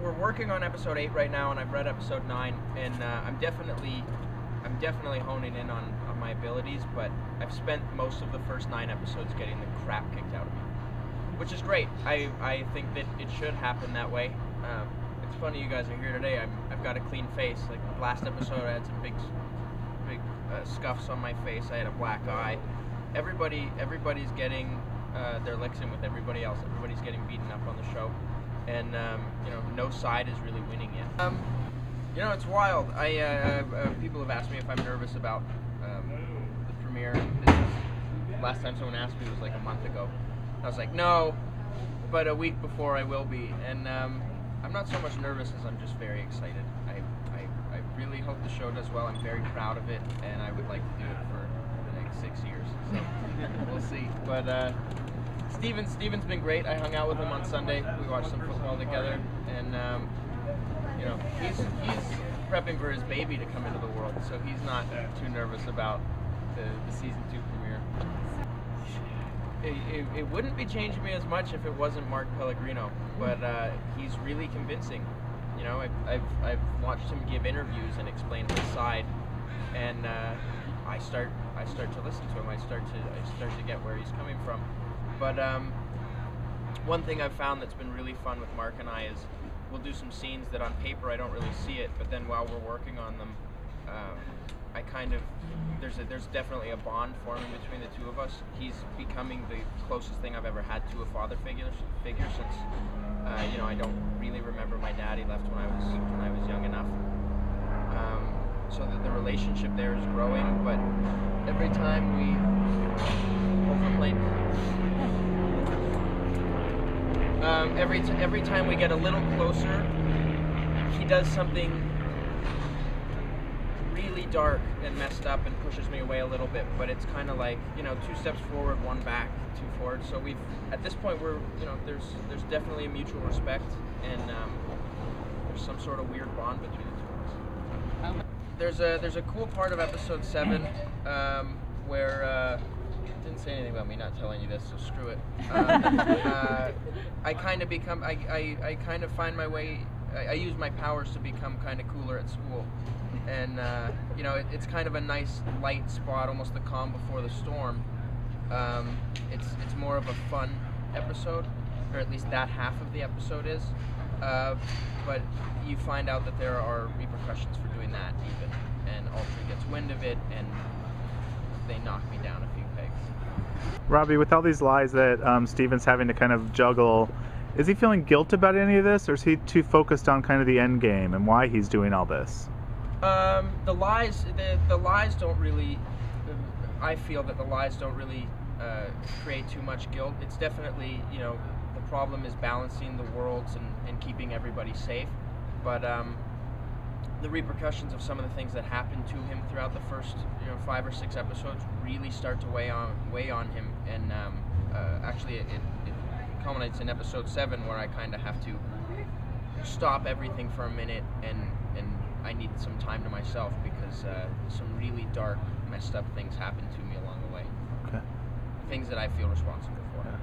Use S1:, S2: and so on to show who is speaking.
S1: we're working on episode 8 right now, and I've read episode 9, and I'm definitely honing in on my abilities, but I've spent most of the first 9 episodes getting the crap kicked out of me, which is great. I think that it should happen that way. It's funny you guys are here today. I've got a clean face. Like last episode, I had some big scuffs on my face. I had a black eye. Everybody's getting their licks in with everybody else. Everybody's getting beaten up on the show, and no side is really winning yet. It's wild. People have asked me if I'm nervous about the premiere. Last time someone asked me was like a month ago. I was like, no, but a week before I will be, and I'm not so much nervous as I'm just very excited. I really hope the show does well. I'm very proud of it, and I would like to do it for the next 6 years. So we'll see. But Steven's been great. I hung out with him on Sunday. We watched some football together, and he's prepping for his baby to come into the world, so he's not too nervous about the season 2 premiere. It wouldn't be changing me as much if it wasn't Mark Pellegrino, but he's really convincing. I've watched him give interviews and explain his side, and I start to listen to him. I start to get where he's coming from. But one thing I've found that's been really fun with Mark and I is we'll do some scenes that on paper I don't really see it, but then while we're working on them, there's definitely a bond forming between the two of us. He's becoming the closest thing I've ever had to a father figure since I don't really remember my dad. He left when I was young enough. So that the relationship there is growing, but every time every time we get a little closer, he does something really dark and messed up and pushes me away a little bit, but it's kind of like 2 steps forward, 1 back, 2 forward. So at this point there's definitely a mutual respect, and there's some sort of weird bond between the two of us. There's a cool part of episode 7 where didn't say anything about me not telling you this, so screw it. I kind of find my way. I use my powers to become kind of cooler at school, and it's kind of a nice light spot, almost the calm before the storm. It's more of a fun episode, or at least that half of the episode is. But you find out that there are repercussions for doing that even, and Ultra gets wind of it, and they knock me down a few pegs.
S2: Robbie, with all these lies that Steven's having to kind of juggle, is he feeling guilt about any of this, or is he too focused on kind of the end game and why he's doing all this?
S1: The lies don't really. I feel that the lies don't really create too much guilt. It's definitely, the problem is balancing the worlds and keeping everybody safe. But the repercussions of some of the things that happened to him throughout the first 5 or 6 episodes really start to weigh on him, and actually it culminates in episode 7 where I kind of have to stop everything for a minute, and I need some time to myself because some really dark, messed up things happened to me along the way.
S2: Okay.
S1: Things that I feel responsible for.
S2: Yeah.